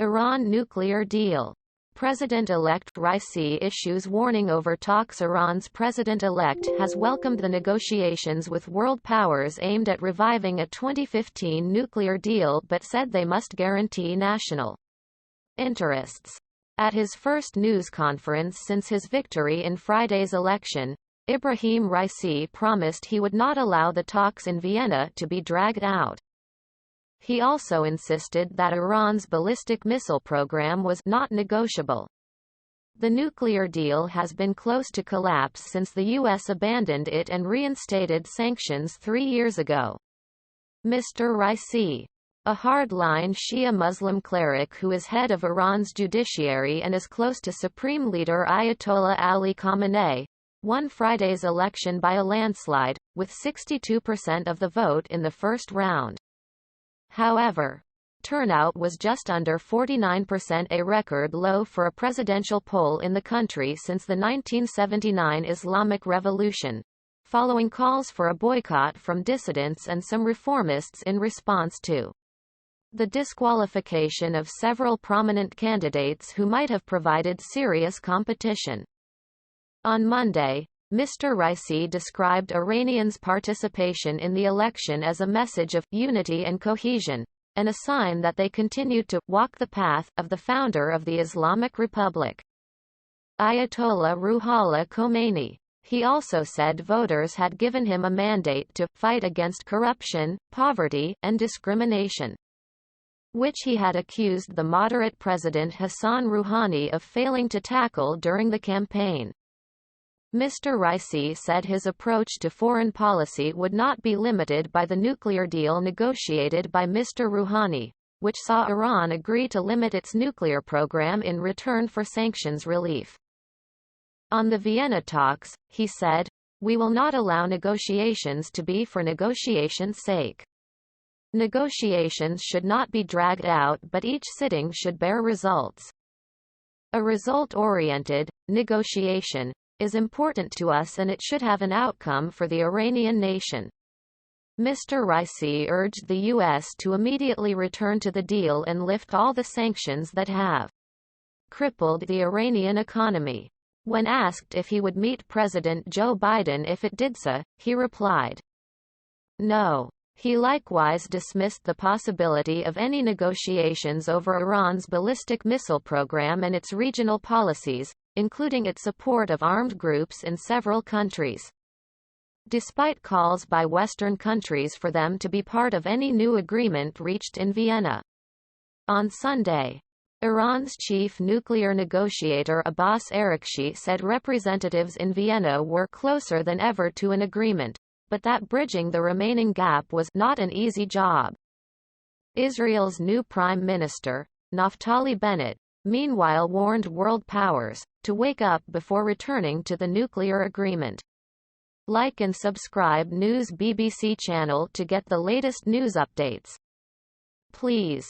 Iran nuclear deal. President-elect Raisi issues warning over talks. Iran's president-elect has welcomed the negotiations with world powers aimed at reviving a 2015 nuclear deal but said they must guarantee national interests. At his first news conference since his victory in Friday's election, Ebrahim Raisi promised he would not allow the talks in Vienna to be dragged out. He also insisted that Iran's ballistic missile program was not negotiable. The nuclear deal has been close to collapse since the U.S. abandoned it and reinstated sanctions 3 years ago. Mr. Raisi, a hard-line Shia Muslim cleric who is head of Iran's judiciary and is close to Supreme Leader Ayatollah Ali Khamenei, won Friday's election by a landslide, with 62% of the vote in the first round. However, turnout was just under 49%, a record low for a presidential poll in the country since the 1979 Islamic Revolution, following calls for a boycott from dissidents and some reformists in response to the disqualification of several prominent candidates who might have provided serious competition. On Monday, Mr. Raisi described Iranians' participation in the election as a message of unity and cohesion, and a sign that they continued to walk the path of the founder of the Islamic Republic, Ayatollah Ruhollah Khomeini. He also said voters had given him a mandate to fight against corruption, poverty, and discrimination, which he had accused the moderate President Hassan Rouhani of failing to tackle during the campaign. Mr. Raisi said his approach to foreign policy would not be limited by the nuclear deal negotiated by Mr. Rouhani, which saw Iran agree to limit its nuclear program in return for sanctions relief. On the Vienna talks, he said, "We will not allow negotiations to be for negotiation's sake. Negotiations should not be dragged out, but each sitting should bear results. A result-oriented negotiation is important to us and it should have an outcome for the Iranian nation." Mr. Raisi urged the U.S. to immediately return to the deal and lift all the sanctions that have crippled the Iranian economy. When asked if he would meet President Joe Biden if it did so, he replied, "No." He likewise dismissed the possibility of any negotiations over Iran's ballistic missile program and its regional policies, including its support of armed groups in several countries. Despite calls by Western countries for them to be part of any new agreement reached in Vienna. On Sunday, Iran's chief nuclear negotiator Abbas Araghchi said representatives in Vienna were closer than ever to an agreement, but that bridging the remaining gap was not an easy job. Israel's new prime minister, Naftali Bennett, meanwhile warned world powers to wake up before returning to the nuclear agreement. Like and subscribe News BBC channel to get the latest news updates. Please.